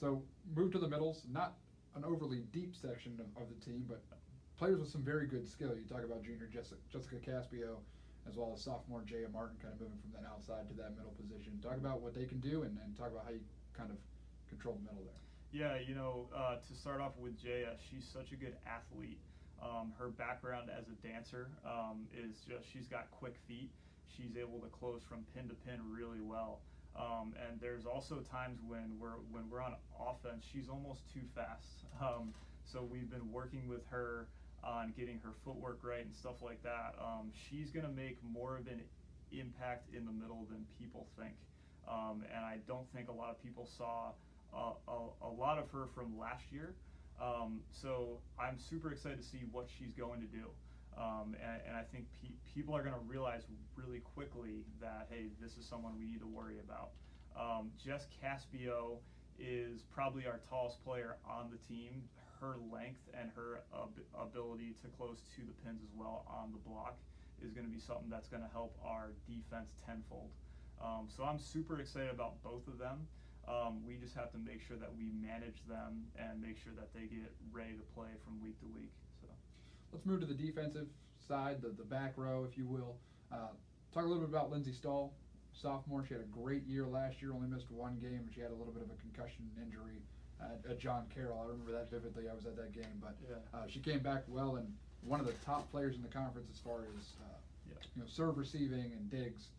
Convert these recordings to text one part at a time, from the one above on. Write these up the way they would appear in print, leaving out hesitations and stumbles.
So move to the middles, not an overly deep section of the team, but players with some very good skill. You talk about junior Jessica Castillo, as well as sophomore Jaya Martin, kind of moving from that outside to that middle position. Talk about what they can do, and talk about how you kind of control the middle there. Yeah, to start off with Jaya, she's such a good athlete. Her background as a dancer is just, she's got quick feet. She's able to close from pin to pin really well. And there's also times when we're on offense, she's almost too fast. So we've been working with her on getting her footwork right and stuff like that. She's going to make more of an impact in the middle than people think. And I don't think a lot of people saw a lot of her from last year. So I'm super excited to see what she's going to do. And I think people are going to realize really quickly that, hey, this is someone we need to worry about. Jess Castillo is probably our tallest player on the team. Her length and her ability to close to the pins as well on the block is going to be something that's going to help our defense tenfold. So I'm super excited about both of them. We just have to make sure that we manage them and make sure that they get ready to play from week to week. So let's move to the defensive side, the back row, if you will. Talk a little bit about Lindsey Stahl, sophomore. She had a great year last year, only missed one game, and she had a little bit of a concussion injury at John Carroll. I remember that vividly. I was at that game, but yeah. She came back well, and one of the top players in the conference as far as serve receiving and digs.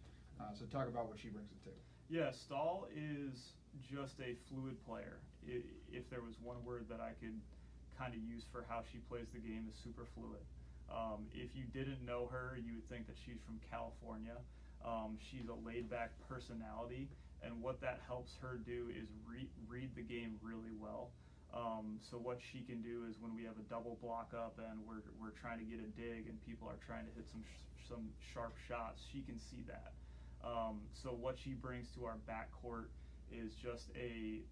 So talk about what she brings it to. Yeah, Stahl is just a fluid player. If there was one word that I could kind of use for how she plays the game, is super fluid. If you didn't know her, you would think that she's from California. She's a laid-back personality, and what that helps her do is read the game really well. So what she can do is when we have a double block up and we're trying to get a dig and people are trying to hit some sharp shots, she can see that. So what she brings to our backcourt is just a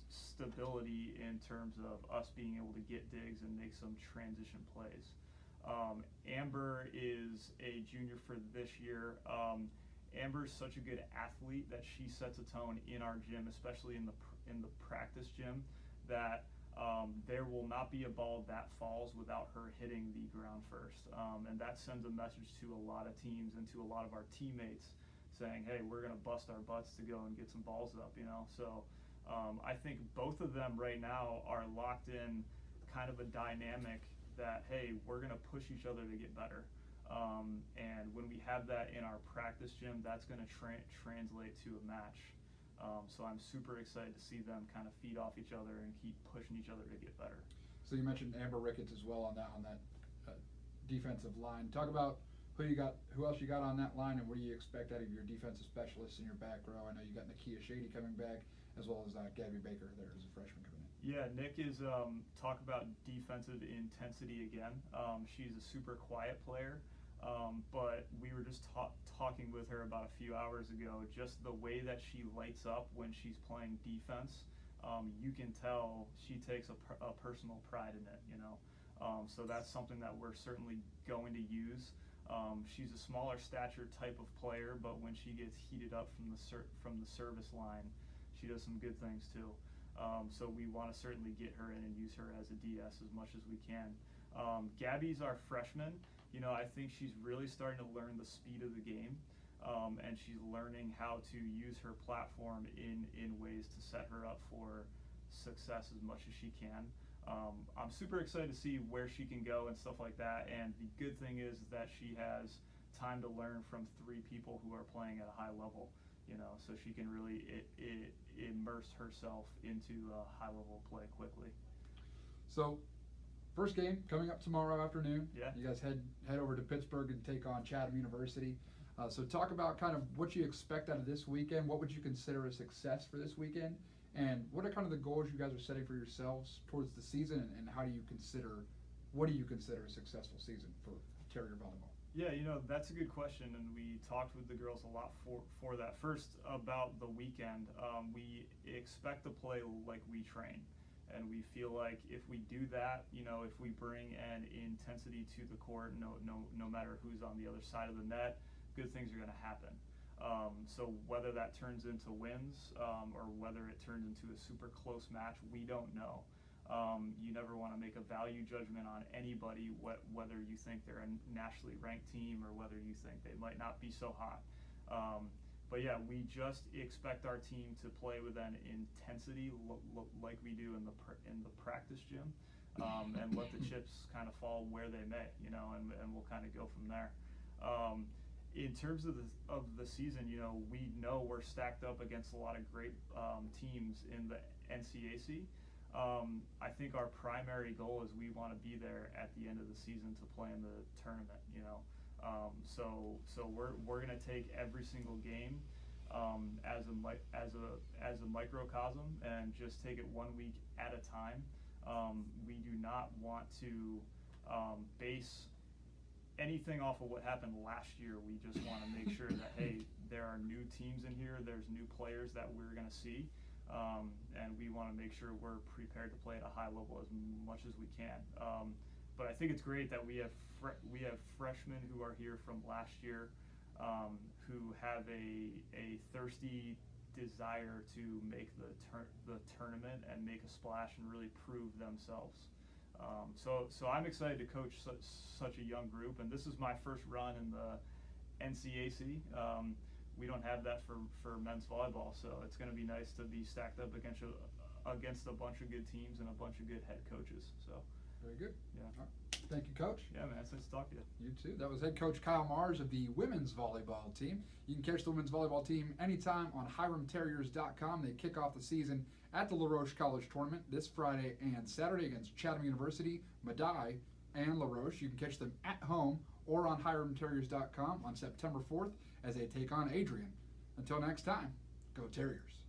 stability in terms of us being able to get digs and make some transition plays. Amber is a junior for this year. Amber's such a good athlete that she sets a tone in our gym, especially in the practice gym, that there will not be a ball that falls without her hitting the ground first. And that sends a message to a lot of teams and to a lot of our teammates saying, hey, we're going to bust our butts to go and get some balls up, So I think both of them right now are locked in kind of a dynamic that, hey, we're going to push each other to get better. And when we have that in our practice gym, that's going to translate to a match. So I'm super excited to see them kind of feed off each other and keep pushing each other to get better. So you mentioned Amber Rickets as well on that defensive line. Talk about who else you got on that line, and what do you expect out of your defensive specialists in your back row? I know you got Nakia Shady coming back, as well as Gabby Baker there as a freshman coming in. Yeah, Nick is talk about defensive intensity again. She's a super quiet player, but we were just talking with her about a few hours ago. Just the way that she lights up when she's playing defense, you can tell she takes a personal pride in it. So that's something that we're certainly going to use. She's a smaller stature type of player, but when she gets heated up from the service line, she does some good things too. So we want to certainly get her in and use her as a DS as much as we can. Gabby's our freshman. I think she's really starting to learn the speed of the game, and she's learning how to use her platform in ways to set her up for success as much as she can. I'm super excited to see where she can go and stuff like that. And the good thing is that she has time to learn from three people who are playing at a high level, so she can really immerse herself into high level play quickly. So first game coming up tomorrow afternoon. Yeah. You guys head over to Pittsburgh and take on Chatham University. So talk about kind of what you expect out of this weekend. What would you consider a success for this weekend? And what are kind of the goals you guys are setting for yourselves towards the season, and what do you consider a successful season for Terrier volleyball? Yeah, that's a good question, and we talked with the girls a lot for that. First, about the weekend, we expect to play like we train, and we feel like if we do that, if we bring an intensity to the court, no matter who's on the other side of the net, good things are going to happen. So whether that turns into wins or whether it turns into a super close match, we don't know. You never want to make a value judgment on anybody, whether you think they're a nationally ranked team or whether you think they might not be so hot. But yeah, we just expect our team to play with an intensity like we do in the practice gym, and let the chips kind of fall where they may, and we'll kind of go from there. In terms of the season, we know we're stacked up against a lot of great teams in the NCAC. I think our primary goal is we want to be there at the end of the season to play in the tournament. So we're gonna take every single game as a microcosm and just take it 1 week at a time. We do not want to base anything off of what happened last year. We just want to make sure that, hey, there are new teams in here, there's new players that we're going to see, and we want to make sure we're prepared to play at a high level as much as we can. But I think it's great that we have freshmen who are here from last year, who have a thirsty desire to make the tournament and make a splash and really prove themselves. So I'm excited to coach such a young group, and this is my first run in the NCAC. We don't have that for men's volleyball, so it's going to be nice to be stacked up against a bunch of good teams and a bunch of good head coaches. So very good. Yeah. All right. Thank you, Coach. Yeah, man. It's nice to talk to you. You too. That was head coach Kyle Mars of the women's volleyball team. You can catch the women's volleyball team anytime on HiramTerriers.com. They kick off the season at the LaRoche College Tournament this Friday and Saturday against Chatham University, Medaille, and LaRoche. You can catch them at home or on HiramTerriers.com on September 4th as they take on Adrian. Until next time, go Terriers.